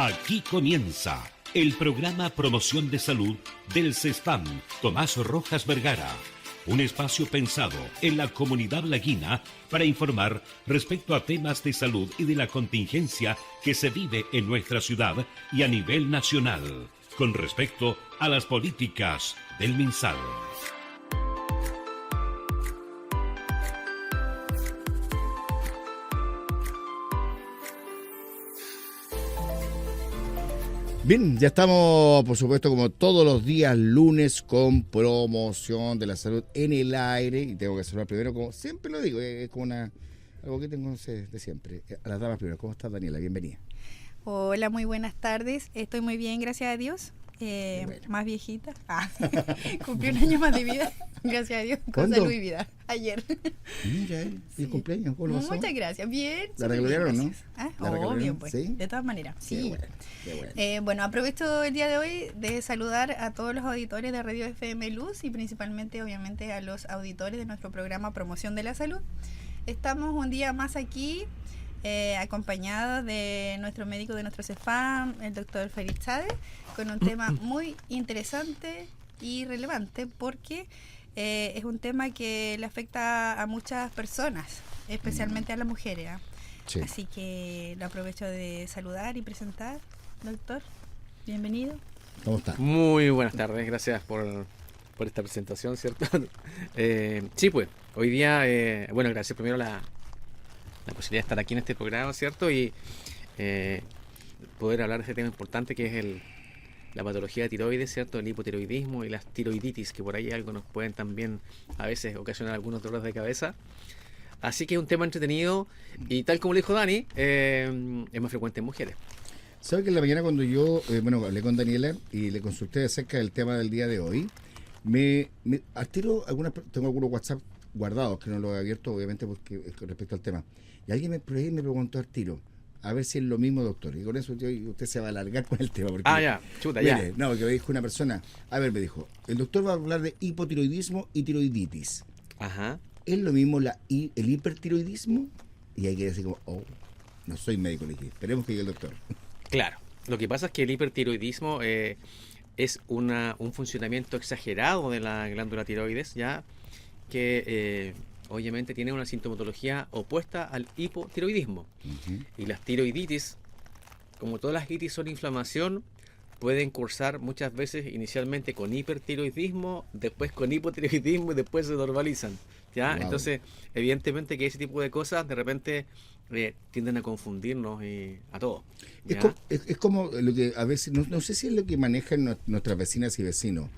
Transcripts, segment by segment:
Aquí comienza el programa Promoción de Salud del CESFAM Tomás Rojas Vergara. Un espacio pensado en la comunidad laguina para informar respecto a temas de salud y de la contingencia que se vive en nuestra ciudad y a nivel nacional, con respecto a las políticas del MinSal. Bien, ya estamos, por supuesto, como todos los días lunes, con promoción de la salud en el aire. Y tengo que saludar primero, como siempre lo digo, es como algo que tengo de siempre. A las damas primero. ¿Cómo estás, Daniela? Bienvenida. Hola, muy buenas tardes. Estoy muy bien, gracias a Dios. Bueno. Más viejita. Cumplí un año más de vida, gracias a Dios, con ¿Cuándo? salud y vida. Ayer. Mira, Sí. el cumpleaños, ¿cómo lo pasó? Muchas gracias. Bien. ¿La súper bien, regularon, no? gracias. ¿La Obvio, regularon? pues. ¿Sí? De todas maneras. Sí. Qué bueno. Bueno, aprovecho el día de hoy de saludar a todos los auditores de Radio FM Luz y principalmente, obviamente, a los auditores de nuestro programa Promoción de la Salud. Estamos un día más aquí, acompañados de nuestro médico de nuestro CEFAM, el doctor Félix Chávez, con un tema muy interesante y relevante porque es un tema que le afecta a muchas personas, especialmente a las mujeres. Sí. Así que lo aprovecho de saludar y presentar, doctor. Bienvenido. ¿Cómo está? Muy buenas tardes, gracias por esta presentación, ¿cierto? Sí, pues, hoy día, bueno, gracias primero la posibilidad de estar aquí en este programa, ¿cierto? Y poder hablar de este tema importante que es la patología de tiroides, ¿cierto? El hipotiroidismo y las tiroiditis, que por ahí algo nos pueden también a veces ocasionar algunos dolores de cabeza. Así que es un tema entretenido y tal como le dijo Dani, es más frecuente en mujeres. ¿Sabe que en la mañana cuando yo, hablé con Daniela y le consulté acerca del tema del día de hoy, al tiro tengo algunos WhatsApp guardados que no los he abierto obviamente porque con respecto al tema, y alguien por ahí me preguntó al tiro a ver si es lo mismo, doctor, y con eso usted se va a alargar con el tema porque, Ya, chuta, mire, ya. no, porque me dijo una persona, me dijo, el doctor va a hablar de hipotiroidismo y tiroiditis. Ajá. ¿Es lo mismo el hipertiroidismo? Y hay que decir como, no soy médico, le dije, esperemos que llegue el doctor. Claro, lo que pasa es que el hipertiroidismo es un funcionamiento exagerado de la glándula tiroides, ya que obviamente tiene una sintomatología opuesta al hipotiroidismo. Uh-huh. Y las tiroiditis, como todas las itis son inflamación, pueden cursar muchas veces inicialmente con hipertiroidismo, después con hipotiroidismo y después se normalizan. ¿Ya? Wow. Entonces, evidentemente que ese tipo de cosas de repente tienden a confundirnos a todos. Es como lo que a veces, no sé si es lo que manejan nuestras vecinas y vecinos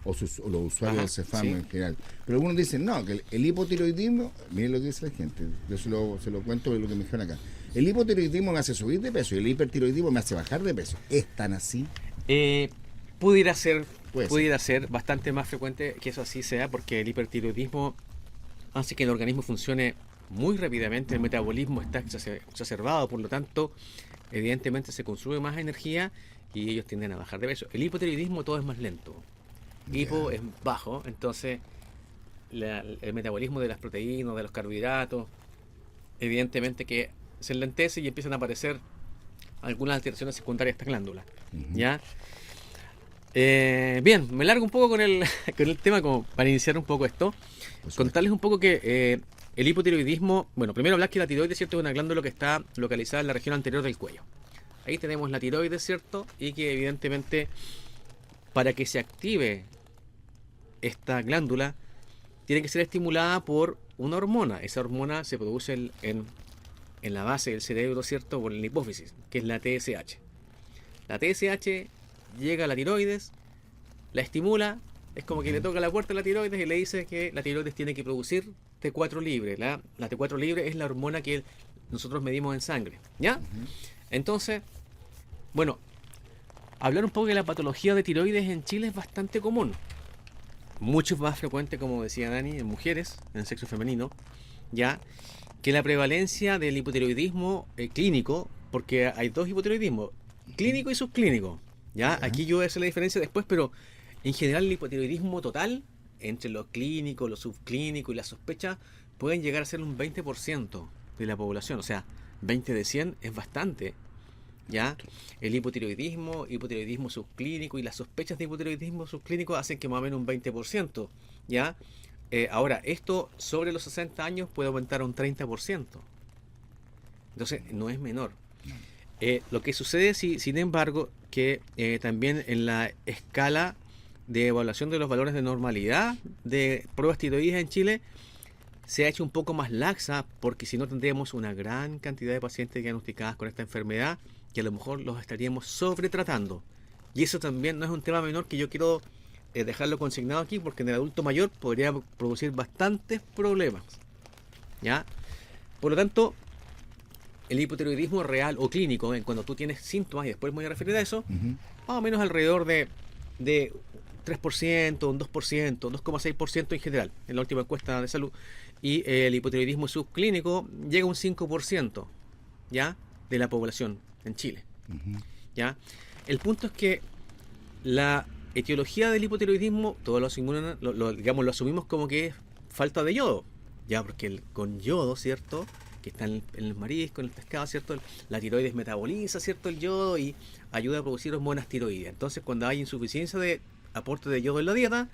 o los usuarios del CEFAM sí. en general. Pero algunos dicen, no, que el hipotiroidismo, miren lo que dice la gente, yo se lo cuento de lo que me dijeron acá. El hipotiroidismo me hace subir de peso y el hipertiroidismo me hace bajar de peso. ¿Es tan así? Pudiera ser Puede ser bastante más frecuente que eso así sea, porque el hipertiroidismo hace que el organismo funcione muy rápidamente, el metabolismo está exacerbado, por lo tanto, evidentemente se consume más energía y ellos tienden a bajar de peso. El hipotiroidismo todo es más lento. Hipo es bajo, entonces el metabolismo de las proteínas, de los carbohidratos, evidentemente que se enlentece y empiezan a aparecer algunas alteraciones secundarias de esta glándula. Uh-huh. ¿Ya? Bien, me largo un poco con el tema como para iniciar un poco esto. Contarles un poco que el hipotiroidismo, bueno, primero hablar que la tiroides, ¿cierto?, es una glándula que está localizada en la región anterior del cuello. Ahí tenemos la tiroides, ¿cierto? Y que evidentemente para que se active esta glándula tiene que ser estimulada por una hormona. Esa hormona se produce en la base del cerebro, ¿cierto?, por la hipófisis, que es la TSH. La TSH llega a la tiroides, la estimula, es como que le toca la puerta a la tiroides y le dice que la tiroides tiene que producir T4 libre. La T4 libre es la hormona que nosotros medimos en sangre, ¿ya? Uh-huh. Entonces, bueno, hablar un poco de la patología de tiroides en Chile es bastante común. Mucho más frecuente, como decía Dani, en mujeres, en el sexo femenino, ya que la prevalencia del hipotiroidismo clínico, porque hay dos hipotiroidismos, clínico y subclínico. ¿Ya? Aquí yo voy a hacer la diferencia después, pero en general el hipotiroidismo total, entre lo clínico, lo subclínico y la sospecha, pueden llegar a ser un 20% de la población. O sea, 20 de 100 es bastante. ¿ya? El hipotiroidismo subclínico y las sospechas de hipotiroidismo subclínico hacen que más o menos un 20%, ¿ya? Ahora, esto sobre los 60 años puede aumentar a un 30%. Entonces, no es menor. Lo que sucede, sin embargo, que también en la escala de evaluación de los valores de normalidad de pruebas tiroides en Chile se ha hecho un poco más laxa, porque si no tendríamos una gran cantidad de pacientes diagnosticadas con esta enfermedad que a lo mejor los estaríamos sobretratando. Y eso también no es un tema menor que yo quiero dejarlo consignado aquí, porque en el adulto mayor podría producir bastantes problemas, ¿ya? Por lo tanto, el hipotiroidismo real o clínico, cuando tú tienes síntomas, y después me voy a referir a eso, más o menos alrededor de 3%, un 2%, 2,6% en general, en la última encuesta de salud. Y el hipotiroidismo subclínico llega a un 5%, ¿ya? De la población en Chile, ¿ya? El punto es que la etiología del hipotiroidismo, todos lo asumimos como que es falta de yodo, ya, porque con yodo, ¿cierto?, que está en el marisco, en el pescado, ¿cierto?, la tiroides metaboliza, ¿cierto?, el yodo y ayuda a producir hormonas tiroides. Entonces, cuando hay insuficiencia de aporte de yodo en la dieta,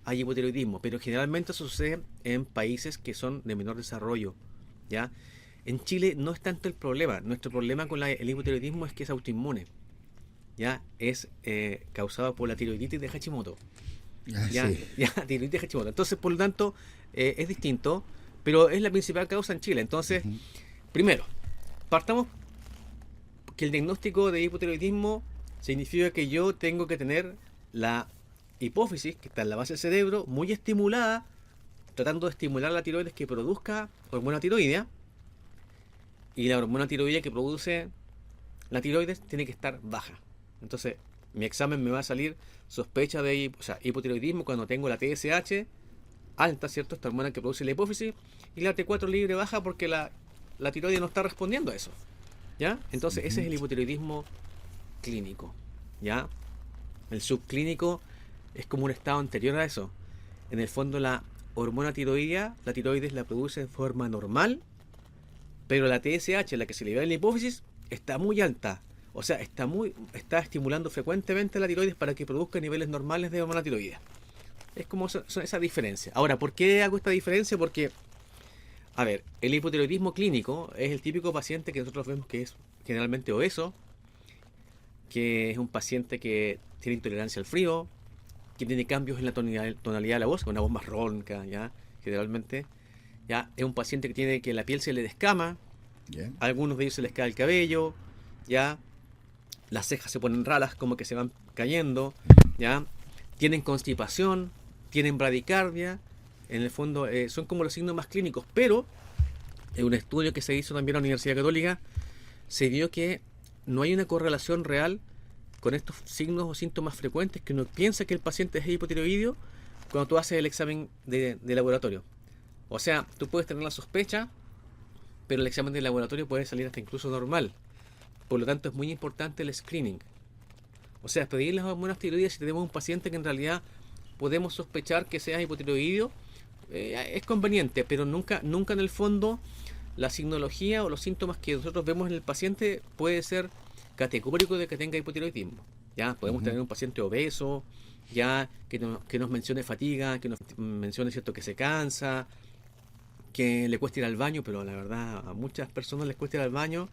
hay hipotiroidismo, pero generalmente eso sucede en países que son de menor desarrollo, ¿ya? En Chile no es tanto el problema. Nuestro problema con el hipotiroidismo es que es autoinmune, ¿ya? Es causado por la tiroiditis de Hashimoto, ¿ya? Sí. ¿Ya? Tiroiditis de Hashimoto. Entonces, por lo tanto, es distinto, pero es la principal causa en Chile. Entonces, primero, partamos que el diagnóstico de hipotiroidismo significa que yo tengo que tener la hipófisis, que está en la base del cerebro, muy estimulada, tratando de estimular la tiroides que produzca hormona tiroidea, y la hormona tiroidea que produce la tiroides tiene que estar baja. Entonces, mi examen me va a salir sospecha de hipotiroidismo cuando tengo la TSH alta, ¿cierto? Esta hormona que produce la hipófisis, y la T4 libre baja porque la tiroides no está respondiendo a eso, ¿ya? Entonces, ese es el hipotiroidismo clínico, ¿ya? El subclínico es como un estado anterior a eso. En el fondo, la hormona tiroidea, la tiroides la produce de forma normal, pero la TSH, la que se libera en la hipófisis, está muy alta. O sea, está estimulando frecuentemente a la tiroides para que produzca niveles normales de hormona tiroidea. Es como esa diferencia. Ahora, ¿por qué hago esta diferencia? Porque, a ver, el hipotiroidismo clínico es el típico paciente que nosotros vemos que es generalmente obeso, que es un paciente que tiene intolerancia al frío, que tiene cambios en la tonalidad de la voz, con una voz más ronca, ¿ya? Generalmente, ¿ya? Es un paciente que tiene que la piel se le descama, a algunos de ellos se les cae el cabello, ¿ya? Las cejas se ponen raras, como que se van cayendo, ¿ya? Tienen constipación, tienen bradicardia. En el fondo son como los signos más clínicos, pero en un estudio que se hizo también en la Universidad Católica se vio que no hay una correlación real con estos signos o síntomas frecuentes que uno piensa que el paciente es hipotiroideo cuando tú haces el examen de laboratorio. O sea, tú puedes tener la sospecha, pero el examen de laboratorio puede salir hasta incluso normal. Por lo tanto, es muy importante el screening. O sea, pedir las hormonas tiroides si tenemos un paciente que en realidad podemos sospechar que sea hipotiroideo, es conveniente, pero nunca en el fondo la signología o los síntomas que nosotros vemos en el paciente puede ser categórico de que tenga hipotiroidismo. Ya podemos tener un paciente obeso, ya que nos mencione fatiga, que nos mencione, ¿cierto?, que se cansa, que le cuesta ir al baño, pero la verdad a muchas personas les cuesta ir al baño,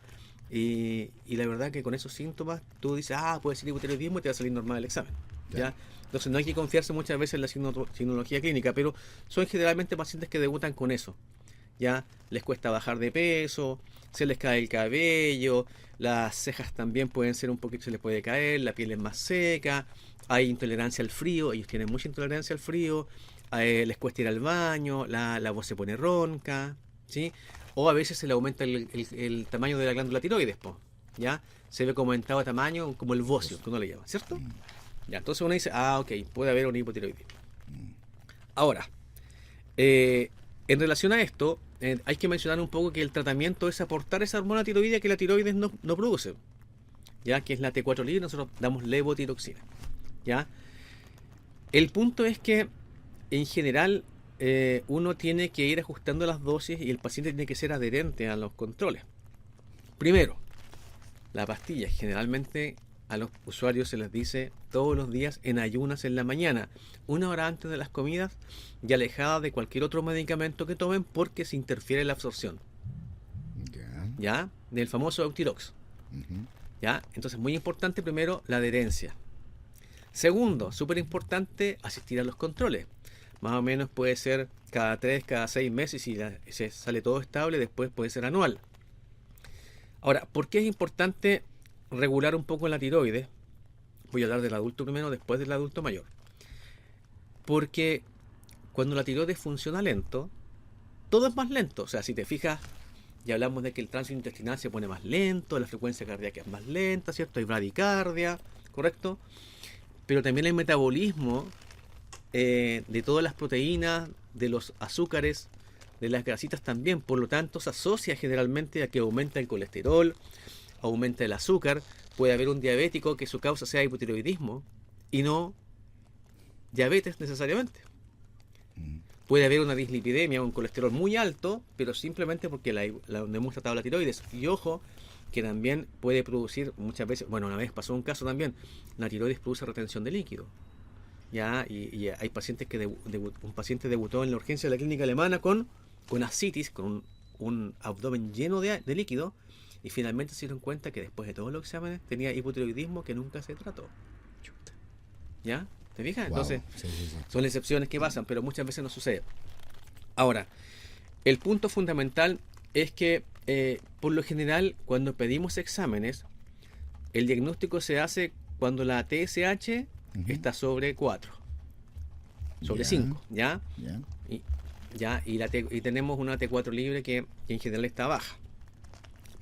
y la verdad que con esos síntomas tú dices, puede ser hipotiroidismo, y te va a salir normal el examen, ¿ya? Entonces no hay que confiarse muchas veces en la signología clínica, pero son generalmente pacientes que debutan con eso, ya les cuesta bajar de peso, se les cae el cabello, las cejas también pueden ser un poquito, se les puede caer, la piel es más seca, hay intolerancia al frío, ellos tienen mucha intolerancia al frío, les cuesta ir al baño, la voz se pone ronca, ¿sí? O a veces se le aumenta el tamaño de la glándula tiroides, ¿ya? Se ve como aumentado de tamaño, como el bocio, que uno le llama, ¿cierto? Ya, entonces uno dice, ok, puede haber un hipotiroidismo. Ahora, en relación a esto, hay que mencionar un poco que el tratamiento es aportar esa hormona tiroidea que la tiroides no produce, ya que es la T4 libre, nosotros damos levotiroxina, ¿ya? El punto es que, en general, uno tiene que ir ajustando las dosis y el paciente tiene que ser adherente a los controles. Primero, La pastilla generalmente a los usuarios se les dice todos los días en ayunas en la mañana, 1 hora antes de las comidas y alejada de cualquier otro medicamento que tomen porque se interfiere en la absorción. ¿Ya? Del famoso Eutirox. ¿Ya? Entonces, muy importante primero la adherencia. Segundo, súper importante asistir a los controles. Más o menos puede ser cada 3, cada 6 meses y si se sale todo estable, después puede ser anual. Ahora, ¿por qué es importante regular un poco la tiroides? Voy a hablar del adulto primero, después del adulto mayor. Porque cuando la tiroides funciona lento, todo es más lento. O sea, si te fijas, ya hablamos de que el tránsito intestinal se pone más lento, la frecuencia cardíaca es más lenta, ¿cierto? Hay bradicardia, ¿correcto? Pero también el metabolismo de todas las proteínas, de los azúcares, de las grasitas también. Por lo tanto, se asocia generalmente a que aumenta el colesterol, aumenta el azúcar. Puede haber un diabético que su causa sea hipotiroidismo y no diabetes necesariamente. Puede haber una dislipidemia, un colesterol muy alto, pero simplemente porque no hemos tratado la tiroides. Y ojo, que también puede producir muchas veces, bueno, una vez pasó un caso también, la tiroides produce retención de líquido. Ya, y hay pacientes que un paciente debutó en la urgencia de la clínica alemana con ascitis, con un abdomen lleno de líquido, y finalmente se dieron cuenta que después de todos los exámenes tenía hipotiroidismo que nunca se trató. ¿Ya? ¿Te fijas? Wow. Entonces, Sí. son excepciones que pasan, pero muchas veces no sucede. Ahora, el punto fundamental es que, por lo general, cuando pedimos exámenes, el diagnóstico se hace cuando la TSH está sobre 4, sobre 5, ¿ya? Y tenemos una T4 libre que en general está baja.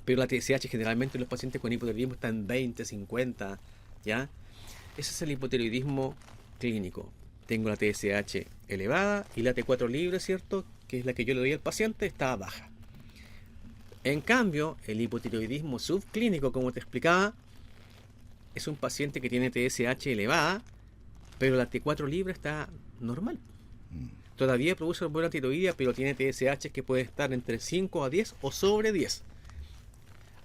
Pero la TSH generalmente en los pacientes con hipotiroidismo está en 20, 50, ¿ya? Ese es el hipotiroidismo clínico. Tengo la TSH elevada y la T4 libre, ¿cierto? Que es la que yo le doy al paciente, está baja. En cambio, el hipotiroidismo subclínico, como te explicaba, es un paciente que tiene TSH elevada, pero la T4 libre está normal. Todavía produce hormona tiroidea, pero tiene TSH que puede estar entre 5 a 10 o sobre 10.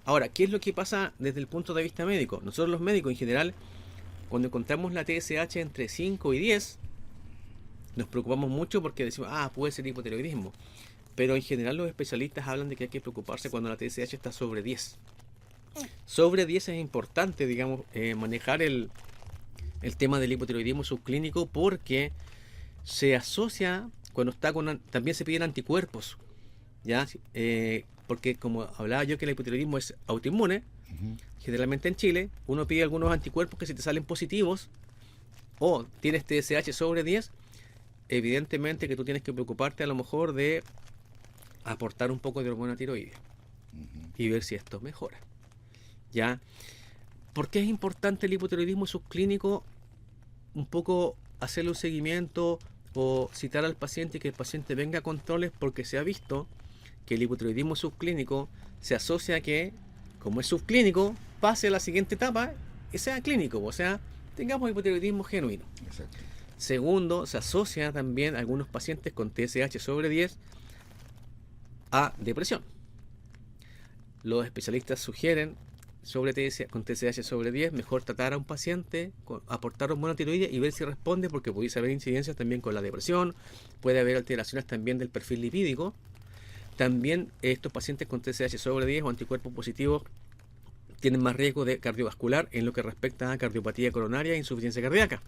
Ahora, ¿qué es lo que pasa desde el punto de vista médico? Nosotros los médicos en general, cuando encontramos la TSH entre 5 y 10, nos preocupamos mucho porque decimos, puede ser hipotiroidismo. Pero en general los especialistas hablan de que hay que preocuparse cuando la TSH está sobre 10. Sobre 10 es importante, digamos, manejar el tema del hipotiroidismo subclínico porque se asocia cuando está también se piden anticuerpos, ¿ya? Porque como hablaba yo que el hipotiroidismo es autoinmune, generalmente en Chile uno pide algunos anticuerpos que si te salen positivos o tienes TSH sobre 10, evidentemente que tú tienes que preocuparte a lo mejor de aportar un poco de hormona tiroidea y ver si esto mejora, ¿ya? ¿Por qué es importante el hipotiroidismo subclínico? Un poco hacerle un seguimiento o citar al paciente y que el paciente venga a controles, porque se ha visto que el hipotiroidismo subclínico se asocia a que, como es subclínico, pase a la siguiente etapa y sea clínico, o sea, tengamos hipotiroidismo genuino. Exacto. Segundo, se asocia también a algunos pacientes con TSH sobre 10 a depresión. Los especialistas sugieren con TSH sobre 10, mejor tratar a un paciente, aportar hormona tiroidea y ver si responde, porque pudiese haber incidencias también con la depresión, puede haber alteraciones también del perfil lipídico. También estos pacientes con TSH sobre 10 o anticuerpos positivos tienen más riesgo de cardiovascular en lo que respecta a cardiopatía coronaria e insuficiencia cardíaca.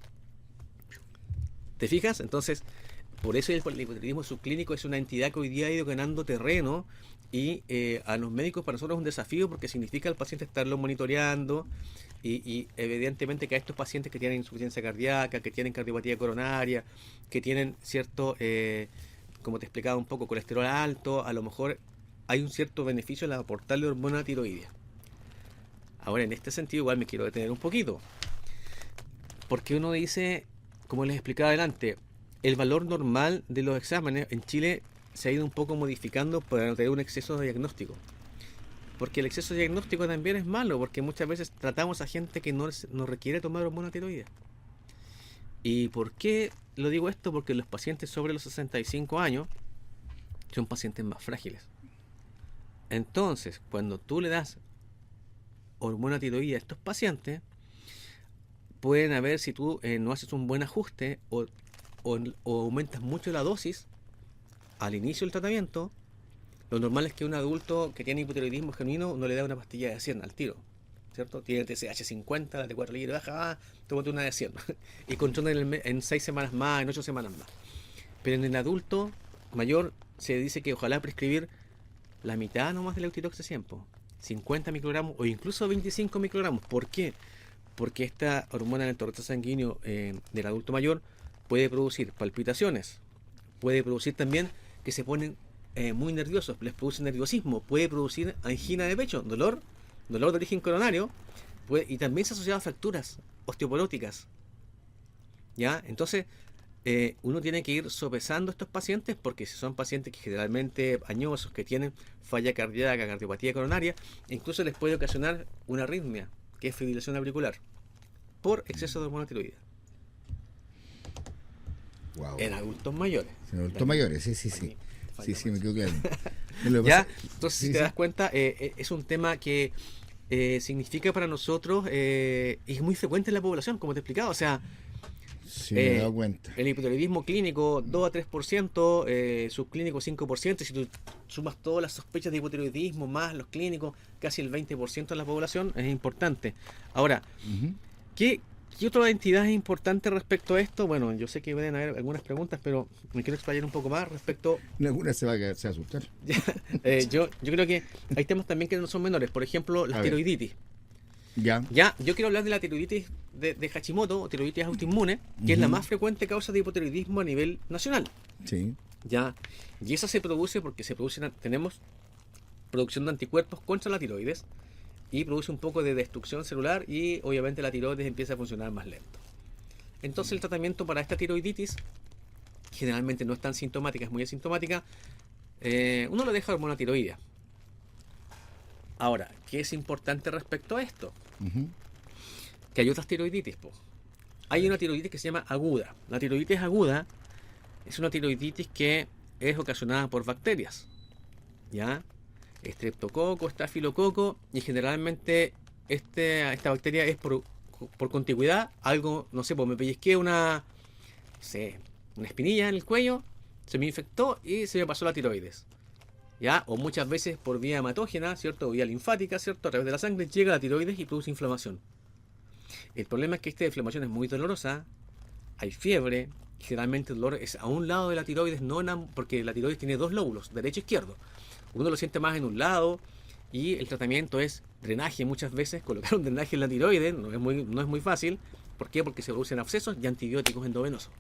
¿Te fijas? Entonces, por eso el hipotiroidismo subclínico es una entidad que hoy día ha ido ganando terreno y a los médicos para nosotros es un desafío porque significa al paciente estarlo monitoreando y evidentemente que a estos pacientes que tienen insuficiencia cardíaca, que tienen cardiopatía coronaria, que tienen cierto, como te explicaba un poco, colesterol alto, a lo mejor hay un cierto beneficio en aportarle hormona tiroidea. Ahora, en este sentido igual me quiero detener un poquito, porque uno dice, como les explicaba adelante, el valor normal de los exámenes en Chile se ha ido un poco modificando para no tener un exceso de diagnóstico. Porque el exceso de diagnóstico también es malo, porque muchas veces tratamos a gente que no requiere tomar hormona tiroidea. ¿Y por qué lo digo esto? Porque los pacientes sobre los 65 años son pacientes más frágiles. Entonces, cuando tú le das hormona tiroidea a estos pacientes, pueden haber, si tú no haces un buen ajuste o aumentas mucho la dosis al inicio del tratamiento, lo normal es que un adulto que tiene hipotiroidismo genuino no le da una pastilla de 100 al tiro, ¿cierto? Tiene TSH 50, la T4 libre baja, tómate una de 100 y controla en 6 semanas más, en 8 semanas más. Pero en el adulto mayor se dice que ojalá prescribir la mitad nomás del Eutirox de 100, 50 microgramos o incluso 25 microgramos. ¿Por qué? Porque esta hormona en el torrente sanguíneo del adulto mayor puede producir palpitaciones, puede producir también que se ponen muy nerviosos, les produce nerviosismo, puede producir angina de pecho, dolor de origen coronario, y también se asocia a fracturas osteoporóticas. ¿Ya? Entonces, uno tiene que ir sopesando a estos pacientes, porque si son pacientes que generalmente añosos, que tienen falla cardíaca, cardiopatía coronaria, incluso les puede ocasionar una arritmia, que es fibrilación auricular, por exceso de hormona tiroidea. Wow. En adultos mayores. En adultos mayores, sí. Sí, me quedó claro. ¿Ya? Entonces, sí, si te das cuenta, es un tema que significa para nosotros, es muy frecuente en la población, como te he explicado. O sea, sí, me he dado cuenta. El hipotiroidismo clínico 2 a 3%, subclínico 5%. Si tú sumas todas las sospechas de hipotiroidismo más los clínicos, casi el 20% en la población, es importante. Ahora, ¿qué otra entidad es importante respecto a esto? Bueno, yo sé que pueden haber algunas preguntas, pero me quiero explayar un poco más respecto. Alguna se va a asustar. Yo creo que hay temas también que no son menores. Por ejemplo, la tiroiditis. Ya, yo quiero hablar de la tiroiditis de Hashimoto, o tiroiditis autoinmune, que es la más frecuente causa de hipotiroidismo a nivel nacional. Sí. Ya, y esa se produce porque tenemos producción de anticuerpos contra la tiroides y produce un poco de destrucción celular, y obviamente la tiroides empieza a funcionar más lento. Entonces el tratamiento para esta tiroiditis generalmente no es tan sintomática, es muy asintomática. Uno le deja hormona tiroidea. Ahora, ¿qué es importante respecto a esto? Que hay otras tiroiditis. Hay una tiroiditis que se llama aguda. La tiroiditis aguda es una tiroiditis que es ocasionada por bacterias, ¿ya? Estreptococo, estafilococo, y generalmente esta bacteria es por contigüidad. Algo, no sé, pues me pellizqué una espinilla en el cuello, se me infectó y se me pasó la tiroides, ¿ya? O muchas veces por vía hematógena, ¿cierto? O vía linfática, ¿cierto? A través de la sangre llega a la tiroides y produce inflamación. El problema es que esta inflamación es muy dolorosa, hay fiebre, y generalmente el dolor es a un lado de la tiroides, porque la tiroides tiene dos lóbulos, derecho e izquierdo. Uno lo siente más en un lado, y el tratamiento es drenaje muchas veces. Colocar un drenaje en la tiroides no es muy fácil. ¿Por qué? Porque se producen abscesos y antibióticos endovenosos.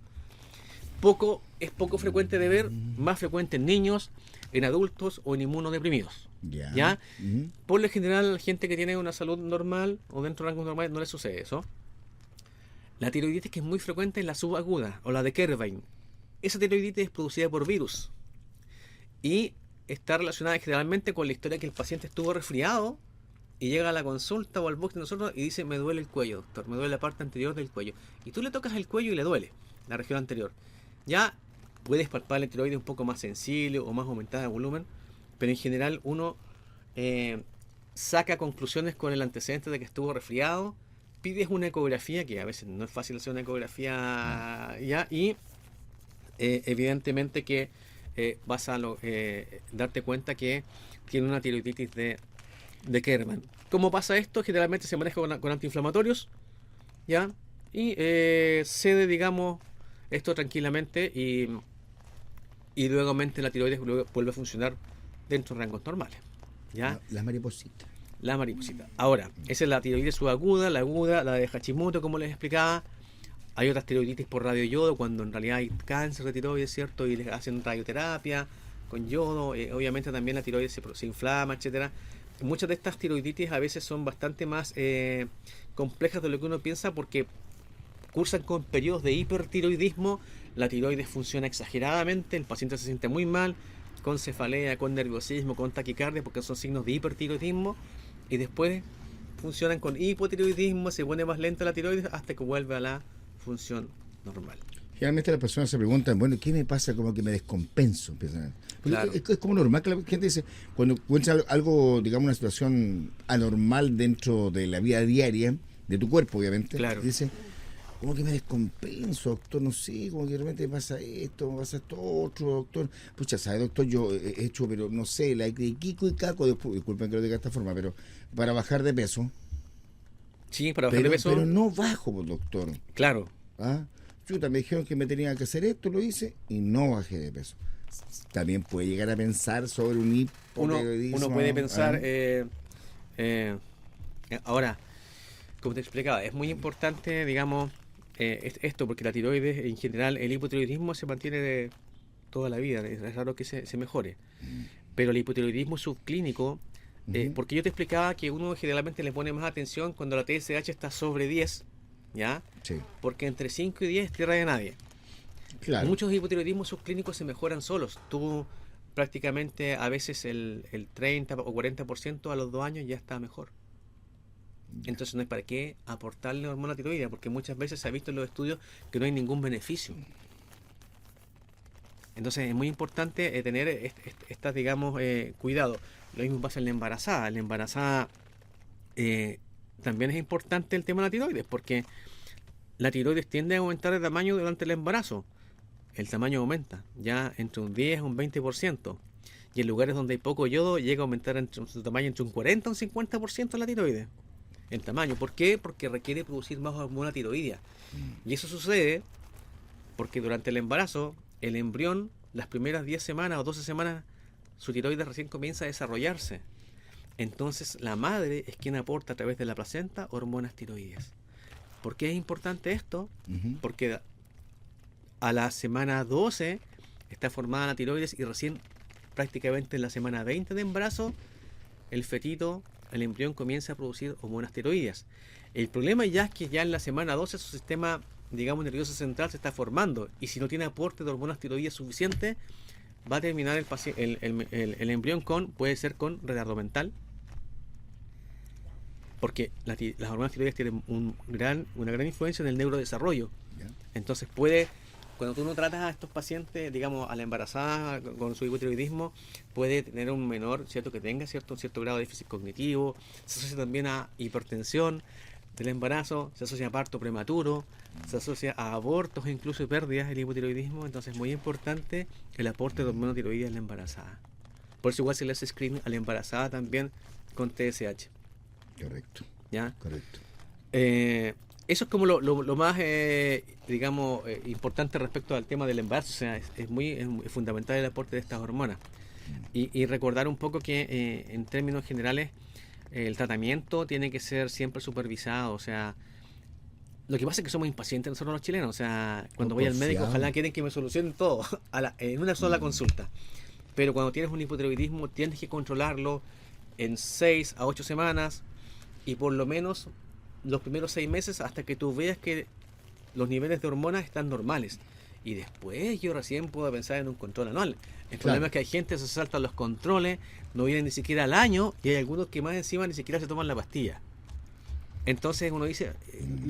Es poco frecuente de ver, más frecuente en niños, en adultos o en inmunodeprimidos. ¿Ya? Por lo general, la gente que tiene una salud normal o dentro de rangos normales no le sucede eso. La tiroiditis que es muy frecuente es la subaguda o la de Kerbein. Esa tiroiditis es producida por virus y está relacionada generalmente con la historia que el paciente estuvo resfriado y llega a la consulta o al box de nosotros y dice: me duele el cuello, doctor, me duele la parte anterior del cuello. Y tú le tocas el cuello y le duele la región anterior. Ya puedes palpar la tiroides un poco más sensible o más aumentada de volumen, pero en general uno saca conclusiones con el antecedente de que estuvo resfriado, pides una ecografía, que a veces no es fácil hacer una ecografía ya, y evidentemente que vas a darte cuenta que tiene una tiroiditis de Kerman. ¿Cómo pasa esto? Generalmente se maneja con antiinflamatorios, ¿ya? Y cede, digamos, esto tranquilamente, y luego la tiroides vuelve a funcionar dentro de rangos normales, ¿ya? La mariposita. La mariposita. Ahora, esa es la tiroides subaguda, la aguda, la de Hashimoto, como les explicaba. Hay otras tiroiditis por radioyodo, cuando en realidad hay cáncer de tiroides, ¿cierto? Y les hacen radioterapia con yodo. Obviamente también la tiroides se inflama, etcétera. Muchas de estas tiroiditis a veces son bastante más complejas de lo que uno piensa, porque cursan con periodos de hipertiroidismo. La tiroides funciona exageradamente, el paciente se siente muy mal, con cefalea, con nerviosismo, con taquicardia, porque son signos de hipertiroidismo, y después funcionan con hipotiroidismo, se pone más lenta la tiroides hasta que vuelve a la función normal. Generalmente las personas se preguntan, bueno, ¿qué me pasa? Como que me descompenso. Empiezan. Claro. Es como normal que la gente dice, cuando encuentra algo, digamos, una situación anormal dentro de la vida diaria, de tu cuerpo, obviamente, Claro. dice, como que me descompenso, doctor, no sé, como que de repente me pasa esto otro, doctor. Pucha, ¿sabe, doctor? Yo he hecho, pero no sé, la de Kiko y Caco, disculpen que lo diga de esta forma, pero para bajar de peso. Sí, para bajar de peso. Pero no bajo, pues, doctor. Claro. ¿Ah? Chuta, me dijeron que me tenía que hacer esto, lo hice y no bajé de peso. También puede llegar a pensar sobre un hipotiroidismo. Uno puede pensar, ahora, como te explicaba, es muy importante, digamos, esto, porque la tiroides, en general, el hipotiroidismo se mantiene de toda la vida, es raro que se mejore. Pero el hipotiroidismo subclínico, porque yo te explicaba que uno generalmente le pone más atención cuando la TSH está sobre 10, ¿ya? Sí. Porque entre 5 y 10 es tierra de nadie. Claro. Muchos hipotiroidismos subclínicos se mejoran solos. Tú prácticamente a veces el 30 o 40% a los 2 años ya está mejor. Entonces no hay para qué aportarle hormona tiroidea, porque muchas veces se ha visto en los estudios que no hay ningún beneficio. Entonces es muy importante tener estas, digamos, cuidado. Lo mismo pasa en la embarazada. En la embarazada también es importante el tema de la tiroides, porque la tiroides tiende a aumentar de tamaño durante el embarazo. El tamaño aumenta, ya entre un 10 a un 20%. Y en lugares donde hay poco yodo llega a aumentar su tamaño entre un 40 a un 50% la tiroides. El tamaño. ¿Por qué? Porque requiere producir más hormona tiroidea. Y eso sucede porque durante el embarazo, el embrión, las primeras 10 semanas o 12 semanas, su tiroides recién comienza a desarrollarse. Entonces la madre es quien aporta a través de la placenta hormonas tiroides. ¿Por qué es importante esto? Porque a la semana 12 está formada la tiroides y recién prácticamente en la semana 20 de embarazo el fetito, el embrión comienza a producir hormonas tiroides. El problema ya es que ya en la semana 12 su sistema, digamos, nervioso central se está formando y si no tiene aporte de hormonas tiroides suficiente va a terminar el embrión puede ser con retardo mental, porque las hormonas tiroides tienen una gran influencia en el neurodesarrollo. Entonces cuando tú no tratas a estos pacientes, digamos, a la embarazada con su hipotiroidismo, puede tener un menor, ¿cierto?, que tenga un cierto grado de déficit cognitivo, se asocia también a hipertensión del embarazo, se asocia a parto prematuro, se asocia a abortos e incluso pérdidas del hipotiroidismo. Entonces es muy importante el aporte de hormona tiroidea en la embarazada. Por eso igual se le hace screening a la embarazada también con TSH. Correcto. ¿Ya? Correcto. Eso es como lo más, digamos, importante respecto al tema del embarazo. O sea, es fundamental el aporte de estas hormonas. Y recordar un poco que en términos generales el tratamiento tiene que ser siempre supervisado. O sea, lo que pasa es que somos impacientes nosotros los chilenos. O sea, cuando voy al médico, ojalá quieren que me solucionen todo en una sola consulta. Pero cuando tienes un hipotiroidismo, tienes que controlarlo en 6 a 8 semanas y por lo menos los primeros 6 meses hasta que tú veas que los niveles de hormonas están normales. Y después yo recién puedo pensar en un control anual. El problema es que hay gente que se salta los controles, no vienen ni siquiera al año, y hay algunos que más encima ni siquiera se toman la pastilla. Entonces uno dice,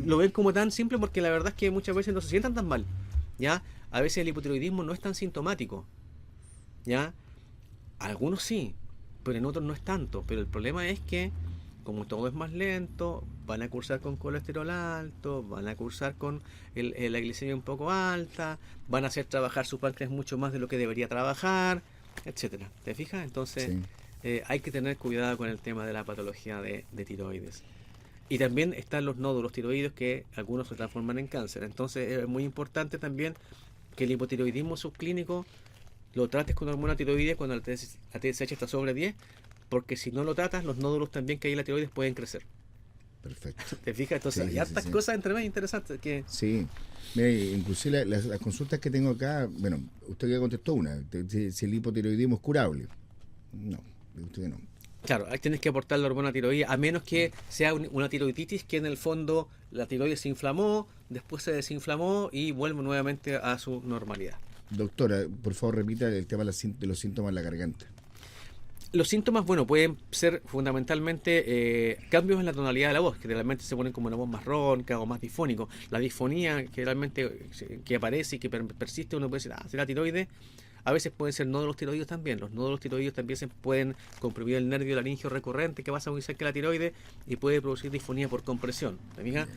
lo ven como tan simple porque la verdad es que muchas veces no se sientan tan mal. ¿Ya? A veces el hipotiroidismo no es tan sintomático. ¿Ya? Algunos sí, pero en otros no es tanto. Pero el problema es que como todo es más lento, van a cursar con colesterol alto, van a cursar con la glicemia un poco alta, van a hacer trabajar su páncreas mucho más de lo que debería trabajar, etcétera. ¿Te fijas? Entonces hay que tener cuidado con el tema de la patología de tiroides. Y también están los nódulos tiroides que algunos se transforman en cáncer. Entonces es muy importante también que el hipotiroidismo subclínico lo trates con hormona tiroidea cuando la TSH está sobre 10, porque si no lo tratas, los nódulos también que hay en la tiroides pueden crecer. Perfecto. ¿Te fijas? Entonces hay hartas cosas entre más interesantes que... Sí. Mira, inclusive las consultas que tengo acá, bueno, usted ya contestó una, si el hipotiroidismo es curable. No, usted no. Claro, ahí tienes que aportar la hormona tiroidea, a menos que sea una tiroiditis que en el fondo la tiroides se inflamó, después se desinflamó y vuelve nuevamente a su normalidad. Doctora, por favor repita el tema de los síntomas de la garganta. Los síntomas, bueno, pueden ser fundamentalmente cambios en la tonalidad de la voz, que realmente se ponen como una voz más ronca o más difónico. La disfonía, que realmente que aparece y que persiste, uno puede decir, será tiroides. A veces pueden ser nódulos tiroides también. Los nódulos tiroides también se pueden comprimir el nervio laringio recurrente que pasa muy cerca de la tiroides y puede producir disfonía por compresión. ¿Te fijas?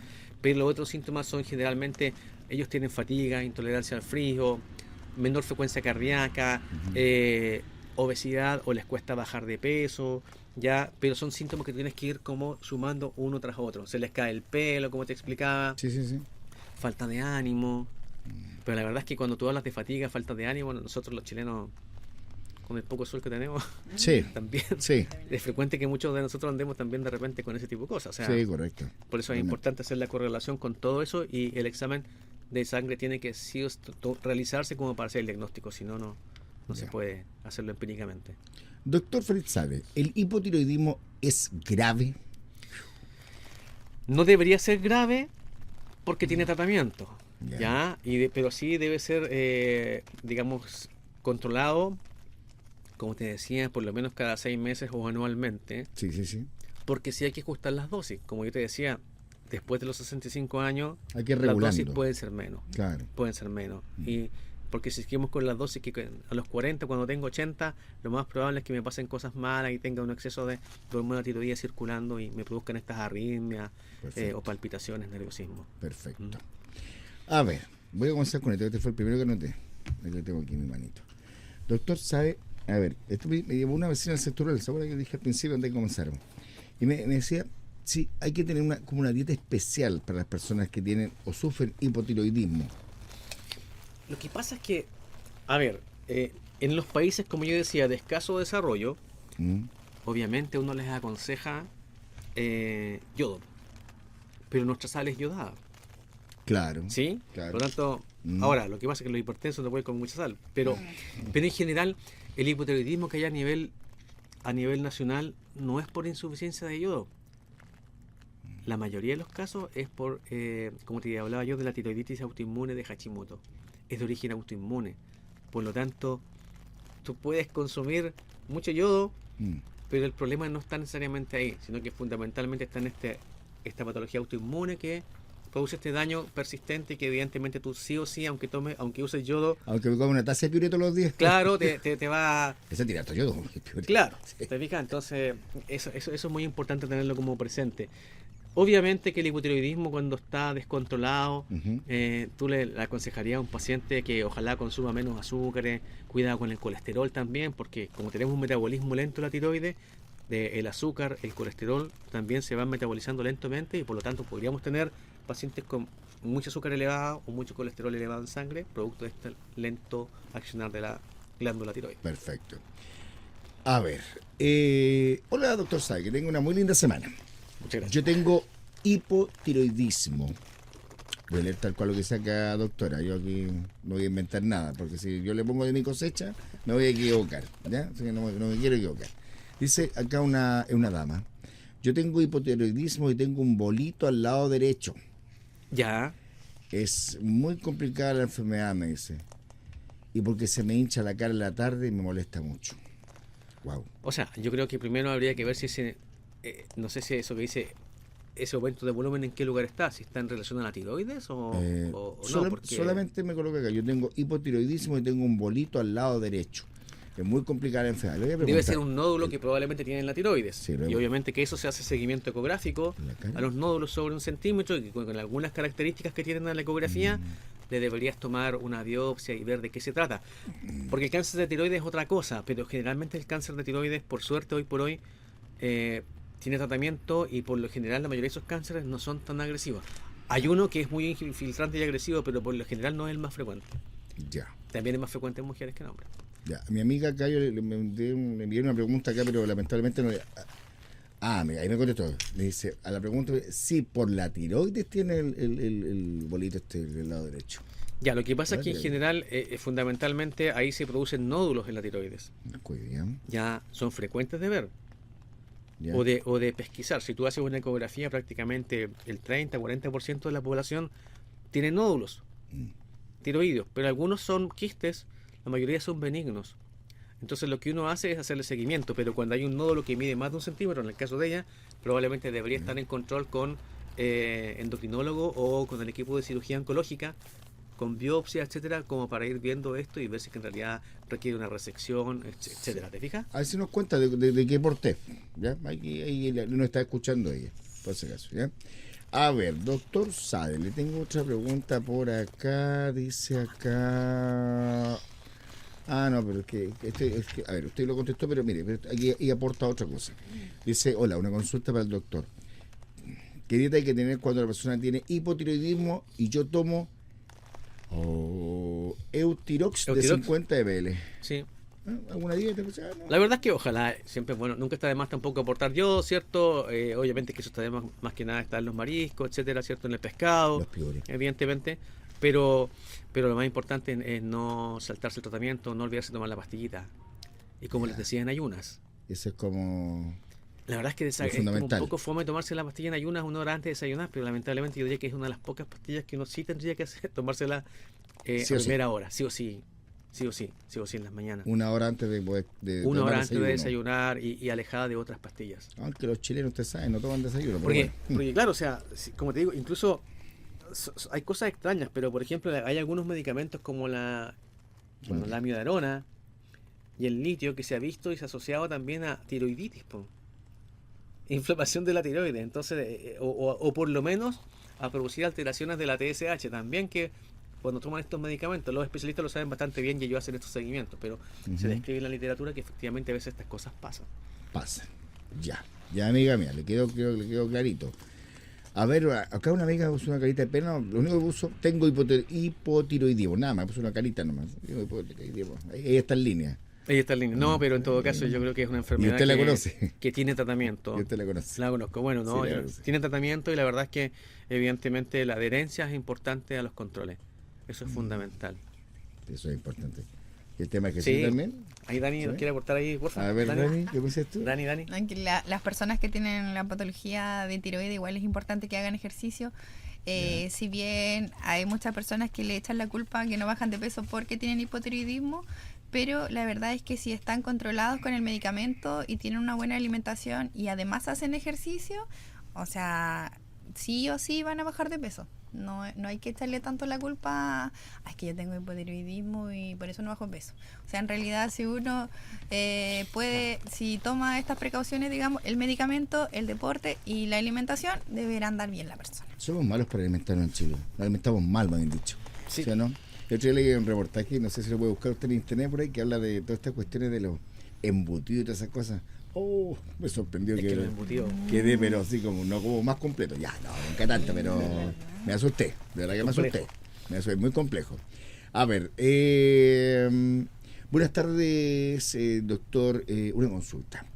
Pero los otros síntomas son generalmente, ellos tienen fatiga, intolerancia al frío, menor frecuencia cardíaca, obesidad o les cuesta bajar de peso, ya, pero son síntomas que tienes que ir como sumando uno tras otro. Se les cae el pelo, como te explicaba, Sí. falta de ánimo. Pero la verdad es que cuando tú hablas de fatiga, falta de ánimo, nosotros los chilenos, con el poco sol que tenemos, Sí, también sí, es frecuente que muchos de nosotros andemos también de repente con ese tipo de cosas. O sea, sí, correcto. por eso es importante hacer la correlación con todo eso y el examen de sangre tiene que sí realizarse como para hacer el diagnóstico, si no, no se puede hacerlo empíricamente. Doctor Fritz Sabe, ¿el hipotiroidismo es grave? No debería ser grave porque tiene tratamiento, Ya. pero sí debe ser, digamos, controlado, como te decía, por lo menos cada 6 meses o anualmente, Sí. porque sí hay que ajustar las dosis. Como yo te decía, después de los 65 años, Hay que ir las regulando. dosis pueden ser menos. Claro. Pueden ser menos. Y porque si seguimos con las dosis que a los 40, cuando tengo 80, lo más probable es que me pasen cosas malas y tenga un exceso de hormona tiroidea circulando y me produzcan estas arritmias o palpitaciones, nerviosismo. Perfecto. A ver, voy a comenzar con este fue el primero que anoté. Yo tengo aquí mi manito. Doctor Sabe, a ver, esto me llevó una vecina del sector rural, ¿se acuerda que dije al principio antes de comenzar? Y me decía, sí, hay que tener como una dieta especial para las personas que tienen o sufren hipotiroidismo. Lo que pasa es que, a ver, en los países, como yo decía, de escaso desarrollo, obviamente uno les aconseja yodo, pero nuestra sal es yodada. Claro. ¿Sí? Claro. Por lo tanto, ahora, lo que pasa es que los hipertensos no pueden comer mucha sal, pero en general el hipotiroidismo que hay a nivel nacional no es por insuficiencia de yodo. La mayoría de los casos es por, como te hablaba yo, de la tiroiditis autoinmune de Hashimoto. Es de origen autoinmune. Por lo tanto, tú puedes consumir mucho yodo, pero el problema no está necesariamente ahí, sino que fundamentalmente está en esta patología autoinmune que produce este daño persistente y que evidentemente tú sí o sí, aunque uses yodo, Aunque me coma una taza de piuré todos los días. claro, te va... Ese tira harto yodo. Claro, Sí. ¿te fijas? Entonces, eso es muy importante tenerlo como presente. Obviamente que el hipotiroidismo cuando está descontrolado, tú le aconsejarías a un paciente que ojalá consuma menos azúcares, cuidado con el colesterol también, porque como tenemos un metabolismo lento de la tiroides, el azúcar, el colesterol también se van metabolizando lentamente y por lo tanto podríamos tener pacientes con mucho azúcar elevado o mucho colesterol elevado en sangre, producto de este lento accionar de la glándula tiroides. Perfecto. A ver, hola doctor Sai, que tenga una muy linda semana. Muchas gracias. Yo tengo hipotiroidismo. Voy a leer tal cual lo que saca doctora. Yo aquí no voy a inventar nada, porque si yo le pongo de mi cosecha, me voy a equivocar. ¿Ya? Así que no me quiero equivocar. Dice acá una dama. Yo tengo hipotiroidismo y tengo un bolito al lado derecho. Ya. Es muy complicada la enfermedad, me dice. Y porque se me hincha la cara en la tarde y me molesta mucho. Wow. O sea, yo creo que primero habría que ver si ese, no sé si eso que dice, ese aumento de volumen en qué lugar está, si está en relación a la tiroides o no. Porque... Solamente me coloca acá. Yo tengo hipotiroidismo y tengo un bolito al lado derecho. Es muy complicada la enfermedad. Le voy a debe preguntar. ser un nódulo que probablemente tiene en la tiroides. Sí, y obviamente que eso se hace seguimiento ecográfico ¿En la cara? a los nódulos sobre 1 centímetro y con algunas características que tienen en la ecografía. Le deberías tomar una biopsia y ver de qué se trata. Porque el cáncer de tiroides es otra cosa, pero generalmente el cáncer de tiroides, por suerte hoy por hoy, tiene tratamiento y por lo general la mayoría de esos cánceres no son tan agresivos. Hay uno que es muy infiltrante y agresivo, pero por lo general no es el más frecuente. Ya. También es más frecuente en mujeres que en hombres. Ya. Mi amiga acá, yo le envié una pregunta acá, pero lamentablemente no le... mira, ahí me contestó. Me dice, a la pregunta, sí, por la tiroides tiene el bolito del lado derecho. Ya, lo que pasa es que en Vale. general, fundamentalmente, ahí se producen nódulos en la tiroides. Muy bien. Ya son frecuentes de ver Ya. o de pesquisar. Si tú haces una ecografía, prácticamente el 30-40% de la población tiene nódulos tiroideos, pero algunos son quistes, la mayoría son benignos. Entonces lo que uno hace es hacerle seguimiento, pero cuando hay un nódulo que mide más de 1 centímetro, en el caso de ella, probablemente debería estar en control con endocrinólogo o con el equipo de cirugía oncológica, con biopsia, etcétera, como para ir viendo esto y ver si que en realidad requiere una resección, etcétera. ¿Te fijas? A ver si nos cuenta de qué porté. ¿Ya? Ahí no está escuchando ella, por si acaso. ¿Ya? A ver, doctor Sade, le tengo otra pregunta por acá. Dice acá. Ah, no, pero a ver, usted lo contestó, pero mire, aquí aporta otra cosa. Dice, hola, una consulta para el doctor. ¿Qué dieta hay que tener cuando la persona tiene hipotiroidismo y yo tomo Eutirox de 50 ml? Sí. ¿Alguna dieta? Pues, no. La verdad es que ojalá, siempre bueno, nunca está de más tampoco aportar yo, ¿cierto? Obviamente que eso está de más que nada está en los mariscos, etcétera, ¿cierto? En el pescado, Los piores. evidentemente, pero lo más importante es no saltarse el tratamiento, no olvidarse de tomar la pastillita. Y como les decía, en ayunas. Eso es como... La verdad es que es como un poco fome tomarse la pastilla en ayunas 1 hora antes de desayunar, pero lamentablemente yo diría que es una de las pocas pastillas que uno sí tendría que hacer, tomársela Sí a o sí. primera hora, sí o sí en las mañanas. 1 hora antes de 1 tomar hora antes de desayuno. desayunar y alejada de otras pastillas. Aunque los chilenos, usted sabe, no toman desayuno. Porque, Pero bueno. claro, o sea, como te digo, incluso hay cosas extrañas, pero por ejemplo hay algunos medicamentos como la amiodarona y el litio que se ha visto y se ha asociado también a tiroiditis, inflamación de la tiroides, entonces o por lo menos a producir alteraciones de la TSH también, que cuando toman estos medicamentos los especialistas lo saben bastante bien y ellos hacen estos seguimientos, pero se describe en la literatura que efectivamente a veces estas cosas pasan. Ya amiga mía, le quedó clarito. A ver, acá una amiga puso una carita de pena. Lo único que puso, tengo hipotiroidismo, nada más, puso una carita nomás. Ella está en línea. Ella está en línea. No, pero en todo caso yo creo que es una enfermedad usted la conoce? Que tiene tratamiento. Y usted la conoce. La conozco. Bueno, no, Sí, la conoce. tiene tratamiento y la verdad es que evidentemente la adherencia es importante a los controles. Eso es fundamental. Eso es importante. ¿Y el tema que Sí. sí también? Ahí Dani ¿Sí? nos quiere aportar ahí, por favor. A ver, Dani, ¿qué piensas tú? Dani. No, que las personas que tienen la patología de tiroides igual es importante que hagan ejercicio. Si bien hay muchas personas que le echan la culpa que no bajan de peso porque tienen hipotiroidismo, pero la verdad es que si están controlados con el medicamento y tienen una buena alimentación y además hacen ejercicio, o sea, sí o sí van a bajar de peso. No hay que echarle tanto la culpa a, es que yo tengo hipotiroidismo y por eso no bajo peso. O sea, en realidad si uno puede, si toma estas precauciones, digamos, el medicamento, el deporte y la alimentación, deberá andar bien la persona. Somos malos para alimentarnos en Chile. Nos alimentamos mal, me han dicho. Sí. ¿Sí o no? El otro día leí un reportaje, no sé si lo puede buscar usted en internet por ahí, que habla de todas estas cuestiones de los embutidos y todas esas cosas. Oh, me sorprendió Es que que los embutidos. quedé, pero así como, no como más completo. Ya, no, nunca tanto, pero me asusté. De verdad que me asusté. Me asusté, muy complejo. A ver, buenas tardes, doctor. Una consulta.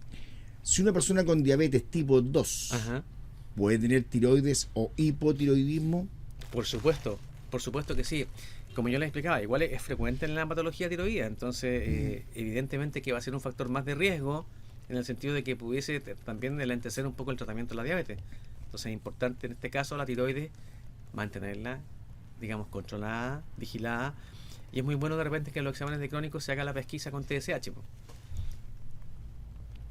Si una persona con diabetes tipo 2 Ajá. puede tener tiroides o hipotiroidismo, Por supuesto que sí. Como yo les explicaba, igual es frecuente en la patología tiroidea, entonces evidentemente que va a ser un factor más de riesgo en el sentido de que pudiese también enlentecer un poco el tratamiento de la diabetes. Entonces es importante en este caso la tiroides mantenerla, digamos, controlada, vigilada, y es muy bueno de repente que en los exámenes de crónicos se haga la pesquisa con TSH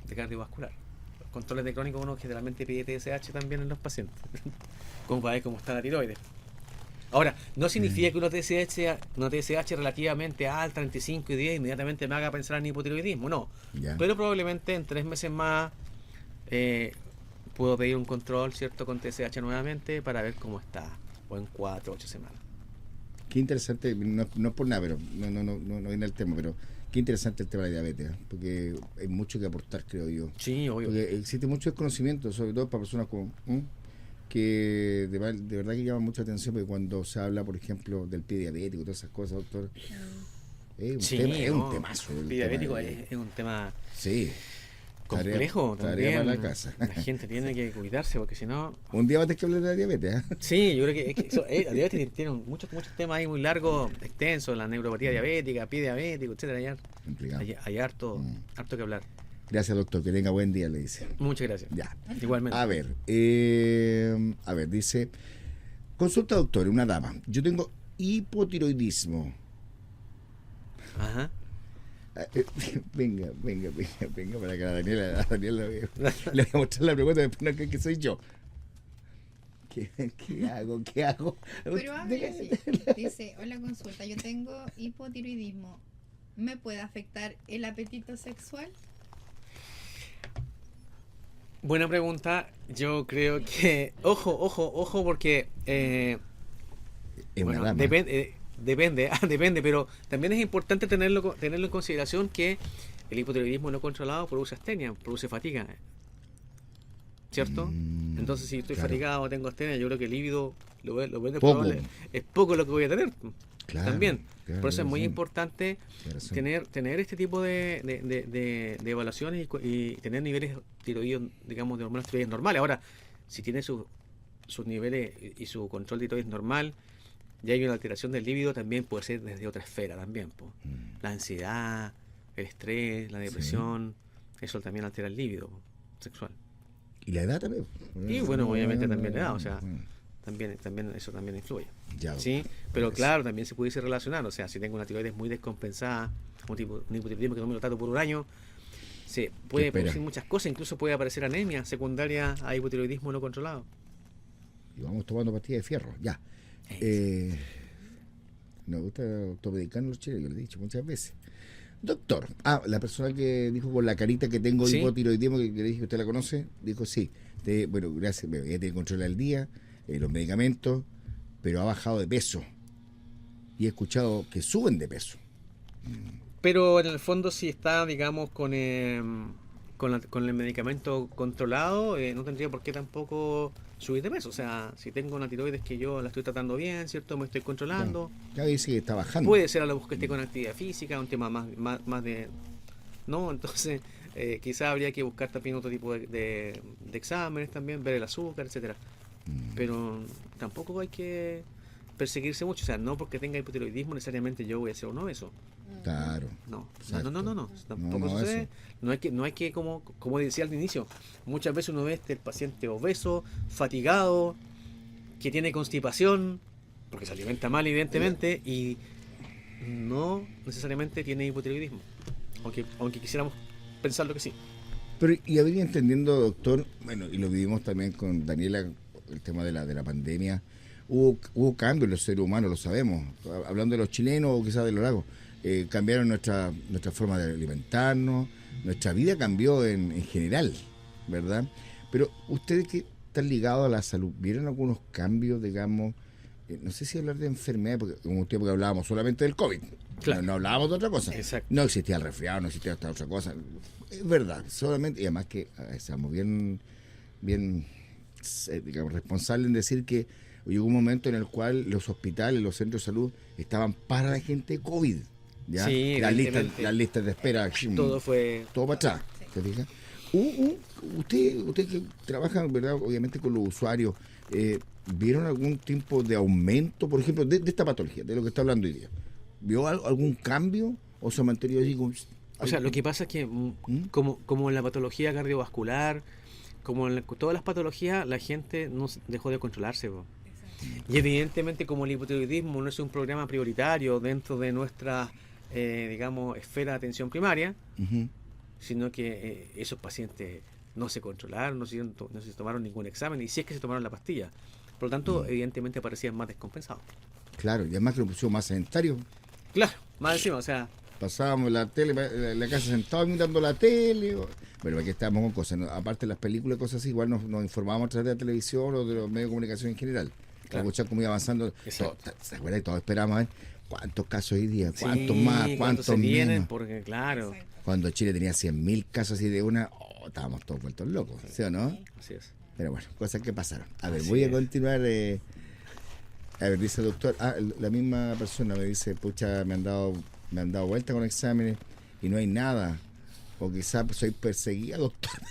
de cardiovascular. Los controles de crónico uno generalmente pide TSH también en los pacientes, como para ver cómo está la tiroides. Ahora, no significa que una TSH relativamente alta, 35 y 10, inmediatamente me haga pensar en hipotiroidismo, no. ya. Pero probablemente en 3 meses más puedo pedir un control, ¿cierto?, con TSH nuevamente para ver cómo está, o en 4 o 8 semanas. Qué interesante, no es por nada, pero no viene el tema, pero qué interesante el tema de la diabetes, porque hay mucho que aportar, creo yo. Sí, obvio. Porque existe mucho desconocimiento, sobre todo para personas como que de verdad que llama mucha atención, porque cuando se habla, por ejemplo, del pie diabético y todas esas cosas, doctor, es un Sí, tema, es no, un temazo. el el diabético tema de- es un tema Sí. complejo Tarea también. para la casa. La gente tiene que cuidarse porque si no... Un día va a tener que hablar de la diabetes, ¿eh? Sí, yo creo que la diabetes tiene muchos temas ahí muy largos, extensos, la neuropatía diabética, pie diabético, etcétera. Complicado. Hay harto que hablar. Gracias, doctor, que tenga buen día, le dice. Muchas gracias. Ya. Igualmente. A ver, dice, consulta, doctor, una dama. Yo tengo hipotiroidismo. Ajá. Venga, para que a Daniela le voy a mostrar la pregunta, después no creen que soy yo. ¿Qué hago? Pero hable así. Dice, hola consulta, yo tengo hipotiroidismo. ¿Me puede afectar el apetito sexual? Buena pregunta. Yo creo que... Ojo, porque... bueno, depende, pero también es importante tenerlo en consideración que el hipotiroidismo no controlado produce astenia, produce fatiga. ¿Cierto? Entonces, si estoy fatigado o tengo astenia, yo creo que el líbido es poco lo que voy a tener. Claro, también. Claro, por eso es muy importante tener este tipo de evaluaciones y tener niveles tiroides, digamos, de hormonas tiroides normales. Ahora, si tiene sus niveles y su control de tiroides normal, ya hay una alteración del líbido, también puede ser desde otra esfera también. La ansiedad, el estrés, la depresión, eso también altera el líbido sexual. Y la edad también. Y bueno, obviamente también la edad, o sea, también eso también influye. Ya, ¿sí? Pero claro, también se pudiese relacionar, o sea, si tengo una tiroides muy descompensada, un hipotiroidismo que no me lo trato por un año, se puede producir muchas cosas, incluso puede aparecer anemia secundaria a hipotiroidismo no controlado. Y vamos tomando pastillas de fierro, ya. Nos gusta automedicar los chilenos, yo lo he dicho muchas veces. Doctor, la persona que dijo con la carita que tengo hipotiroidismo, que le dije que usted la conoce, dijo sí. Bueno, gracias, ya tiene control al día, los medicamentos, pero ha bajado de peso. Y he escuchado que suben de peso. Pero en el fondo, si está, digamos, con el medicamento controlado, no tendría por qué tampoco subir de peso. O sea, si tengo una tiroides que yo la estoy tratando bien, ¿cierto? Me estoy controlando. Ya dice que está bajando. Puede ser a lo que esté con actividad física, un tema más de... ¿no? Entonces, quizás habría que buscar también otro tipo de exámenes también, ver el azúcar, etcétera. Pero tampoco hay que perseguirse mucho. O sea, no porque tenga hipotiroidismo necesariamente yo voy a ser un obeso. Claro. No. Tampoco sucede. No hay que como decía al inicio, muchas veces uno ve el paciente obeso, fatigado, que tiene constipación, porque se alimenta mal evidentemente, y no necesariamente tiene hipotiroidismo. Aunque quisiéramos pensarlo que sí. Pero, y a ver, entendiendo, doctor, bueno, y lo vivimos también con Daniela, el tema de la pandemia, hubo cambios en los seres humanos, lo sabemos. Hablando de los chilenos o quizás de los lagos, cambiaron nuestra forma de alimentarnos, nuestra vida cambió en general, ¿verdad? Pero ustedes que están ligados a la salud, ¿vieron algunos cambios, digamos? No sé si hablar de enfermedades, porque hubo un tiempo que hablábamos solamente del COVID. Claro. No hablábamos de otra cosa. Exacto. No existía el resfriado, no existía esta otra cosa. Es verdad, solamente, y además que estamos bien, digamos, responsables en decir que llegó un momento en el cual los hospitales, los centros de salud estaban para la gente COVID. ¿Ya? Sí, las listas de espera. Todo para atrás. ¿Se fija? Usted que trabaja, ¿verdad? Obviamente con los usuarios, ¿vieron algún tipo de aumento, por ejemplo, de esta patología, de lo que está hablando hoy día? ¿Vio algún cambio o se ha mantenido así como... O sea, lo que pasa es que como en la patología cardiovascular, como en todas las patologías, la gente no dejó de controlarse. Y evidentemente, como el hipotiroidismo no es un programa prioritario dentro de nuestra, digamos, esfera de atención primaria, sino que esos pacientes no se controlaron, no se tomaron ningún examen, y si es que se tomaron la pastilla. Por lo tanto, evidentemente parecían más descompensados. Claro, y además que lo pusieron más sedentario. Claro, más encima, o sea... Pasábamos la tele, la casa sentados mirando la tele. Bueno, aquí estábamos con cosas, ¿no? Aparte de las películas y cosas así, igual nos informábamos a través de la televisión o de los medios de comunicación en general. Claro. Escuchar cómo iba avanzando. ¿Se acuerdan? Todos esperábamos a ver cuántos casos hoy día, cuántos más, cuántos menos. Porque, claro. Cuando Chile tenía 100.000 casos así de una, estábamos todos vueltos locos, ¿sí o no? Así es. Pero bueno, cosas que pasaron. A ver, voy a continuar. A ver, dice el doctor, la misma persona me dice, pucha, me han dado vuelta con exámenes y no hay nada. O quizás soy perseguida, doctor.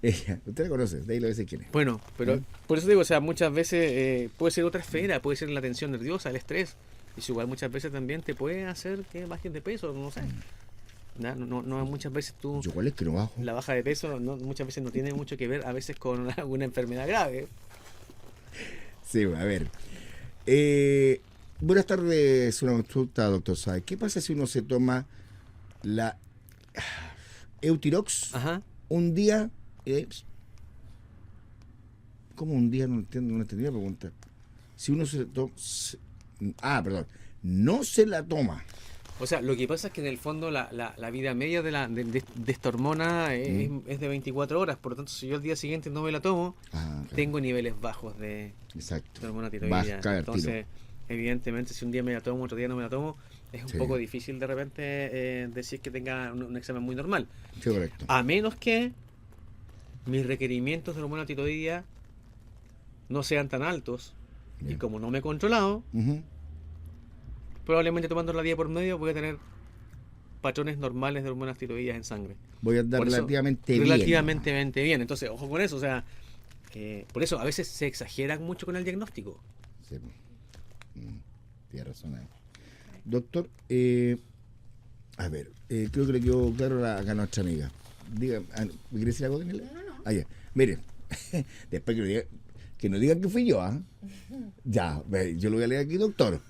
Usted la conoce, de ahí lo dice quién es. Bueno, pero por eso digo, o sea, muchas veces puede ser otra esfera, puede ser la tensión nerviosa, el estrés. Y igual muchas veces también te puede hacer que bajes de peso, no sé. No muchas veces tú... ¿Yo cuál es que no bajo? La baja de peso muchas veces no tiene mucho que ver a veces con alguna enfermedad grave. Sí, a ver. Buenas tardes, una consulta, doctor. ¿Sabe qué pasa si uno se toma la Eutirox, Ajá. un día... ¿Cómo un día? No entiendo, no entendí la pregunta. Si uno se toma... perdón. No se la toma. O sea, lo que pasa es que en el fondo la vida media de esta hormona es de 24 horas. Por lo tanto, si yo al día siguiente no me la tomo, Claro. tengo niveles bajos de Exacto. hormona Baja tiroidea. al tiro. Entonces, evidentemente, si un día me la tomo, otro día no me la tomo, es un Sí. poco difícil de repente decir que tenga un examen muy normal. Sí, correcto. A menos que mis requerimientos de hormona tiroidea no sean tan altos. Bien. Y como no me he controlado, Ujú. probablemente tomando la día por medio voy a tener patrones normales de hormonas tiroideas en sangre. Voy a andar Por eso, relativamente bien. relativamente bien. Entonces, ojo con eso. O sea, por eso a veces se exagera mucho con el diagnóstico. Sí. Tienes razón. Doctor, a ver, creo que le quedó claro acá a nuestra amiga. Diga, ¿me quiere decir algo, Daniela? No. Ya. Mire, después que no digan que fui yo, ¿ah? Ya, yo lo voy a leer aquí, doctor.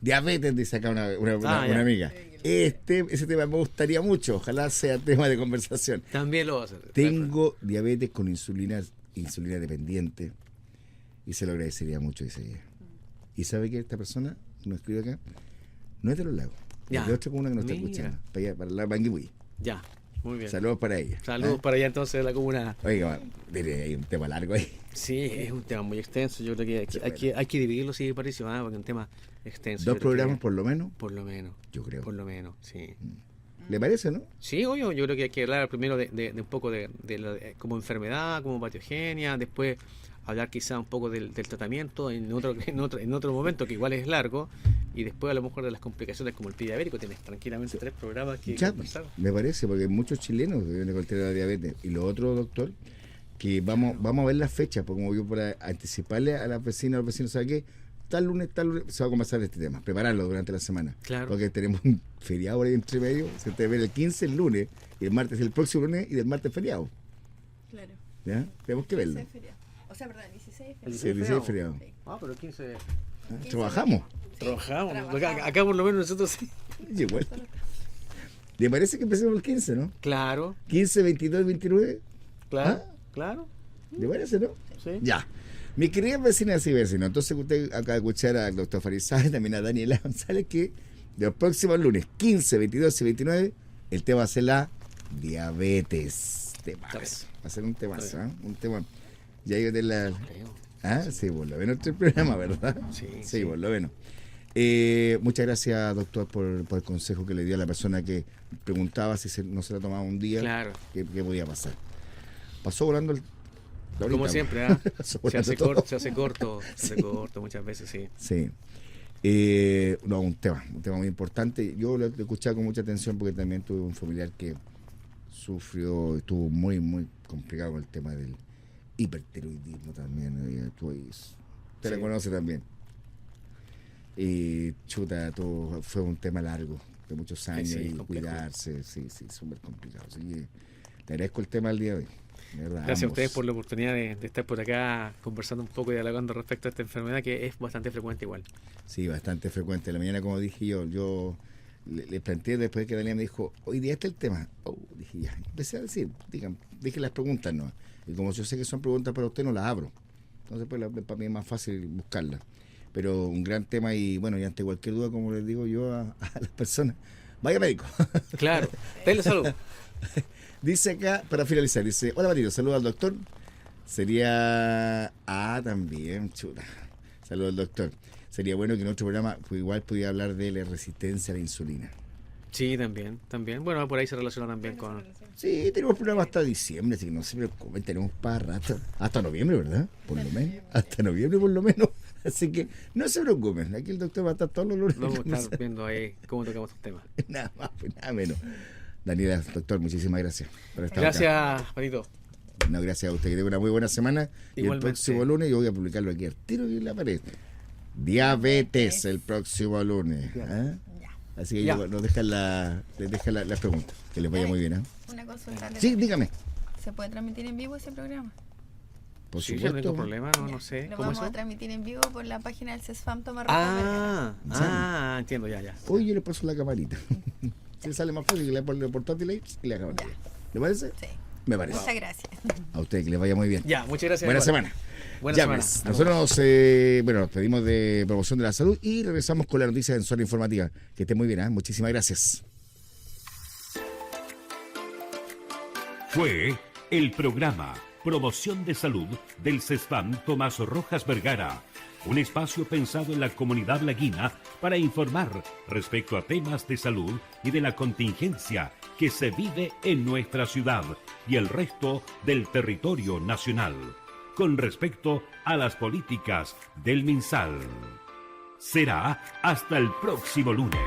Diabetes, dice acá una ya. amiga. Ese tema me gustaría mucho, ojalá sea tema de conversación. También lo va a hacer. Tengo diabetes con insulina dependiente y se lo agradecería mucho, dice ella. ¿Y sabe que esta persona que nos escribe acá no es de Los Lagos? Ya. Es de otra comuna que nos está Mira. escuchando, para allá, para la Banguipulli. Ya, muy bien. Saludos para ella. Saludos para allá entonces de la comuna. Oiga, mire, hay un tema largo ahí. Sí, es un tema muy extenso. Yo creo que hay que dividirlo, sí, Patricio, porque es un tema extenso. Dos Yo creo programas que- por lo menos, Por lo menos. yo creo. Por lo menos, sí. ¿Le parece, no? Sí, obvio, yo creo que hay que hablar primero de un poco como enfermedad, como patogenia, después hablar quizá un poco del tratamiento en otro momento, que igual es largo, y después a lo mejor de las complicaciones como el pie diabético. Tienes tranquilamente 3 programas que Ya, conversar. me parece, porque hay muchos chilenos que viven con el tema de la diabetes. Y lo otro, doctor, que vamos a ver las fechas, porque como yo para anticiparle a las vecinas, a los vecinos, ¿sabe qué? Tal lunes, se va a conversar de este tema, prepararlo durante la semana. Claro. Porque tenemos un feriado ahí entre medio, se te ve el 15 el lunes, y el martes el próximo lunes, y del martes feriado. Claro. ¿Ya? Tenemos que verlo. 16 feriado. O sea, perdón, 16 El Sí, feriado. 16 feriado. Sí. Pero el 15... Trabajamos. Trabajamos. trabajamos. Acá por lo menos nosotros sí. Y igual. ¿Le parece que empecemos el 15, no? Claro, 15, 22, 29. claro, ¿Ah? claro. ¿Le parece, no? Sí. Ya. Mis queridas vecinas y vecinos, entonces usted acaba de escuchar al doctor Farizá, también a Daniela González, que los próximos lunes 15, 22 y 29, el tema va a ser la diabetes. Va a ser un tema, ¿ah? Un tema. Ya yo te la... Creo. Ah, sí, por lo menos el programa, ¿verdad? Sí, Sí, sí. por lo menos. Muchas gracias, doctor, por el consejo que le dio a la persona que preguntaba si no se la tomaba un día, Claro. qué podía pasar. Pasó volando el... la horita, Como siempre, ¿ah? Pasó Se volando hace todo. corto, se hace corto muchas veces, sí. Sí. No, un tema muy importante. Yo lo he escuchado con mucha atención porque también tuve un familiar que estuvo muy, muy complicado con el tema del hipertiroidismo también. Usted la Sí. conoce también. Y chuta, todo fue un tema largo, de muchos años, sí, y complejo. cuidarse, sí, súper complicado. Así que te agradezco el tema del día de hoy. de verdad, Gracias a ambos. ustedes por la oportunidad de estar por acá conversando un poco y dialogando respecto a esta enfermedad que es bastante frecuente igual. Sí, bastante frecuente. En la mañana, como dije yo le planteé después de que Daniela me dijo, hoy día está el tema. Dije, ya, empecé a decir, dije las preguntas, ¿no? Y como yo sé que son preguntas para usted, no las abro. Entonces, pues para mí es más fácil buscarlas. Pero un gran tema y, bueno, y ante cualquier duda, como les digo yo a las personas, vaya médico. Claro, denle salud. Dice acá, para finalizar, dice, hola Matito, saludos al doctor. Sería, también, chuta, saludos al doctor. Sería bueno que en otro programa igual pudiera hablar de la resistencia a la insulina. Sí, también. Bueno, por ahí se relaciona también con... Sí, tenemos programa hasta diciembre, así que no se preocupen, tenemos para rato. Hasta noviembre, ¿verdad? Por lo menos. Hasta noviembre, por lo menos. Así que no se preocupen, aquí el doctor va a estar todos los lunes. Vamos a estar viendo ahí cómo tocamos estos temas. Nada más, pues nada menos. Daniela, doctor, muchísimas gracias por estar acá. Gracias, Panito. No, gracias a usted, que tenga una muy buena semana. Y el Igualmente. próximo lunes yo voy a publicarlo aquí al tiro y en la pared. Diabetes el próximo lunes. ¿Ah? Ya. Así que Ya. nos dejan les dejan las preguntas. Que les vaya muy bien. ¿Ah? Una consulta. Sí, dígame. ¿Se puede transmitir en vivo ese programa? Por Sí, yo supuesto. no tengo problema, no sé. Lo ¿Cómo vamos eso? a transmitir en vivo por la página del CESFAM Tomar Rojas Vergara. Entiendo, ya. Hoy yo le paso la camarita. Si sale más fácil que le ponen el portátil ahí y le acaban de ir. ¿Le parece? Sí. Me parece. Muchas gracias. A usted que le vaya muy bien. Ya, muchas gracias. Buena Eduardo. semana. Buena Ya, semana. pues, nosotros nos despedimos de Promoción de la Salud y regresamos con la noticia en Zona Informativa. Que esté muy bien, ¿eh? Muchísimas gracias. Fue el programa Promoción de Salud del CESFAM Tomás Rojas Vergara, un espacio pensado en la comunidad laguina para informar respecto a temas de salud y de la contingencia que se vive en nuestra ciudad y el resto del territorio nacional, con respecto a las políticas del MinSal. Será hasta el próximo lunes.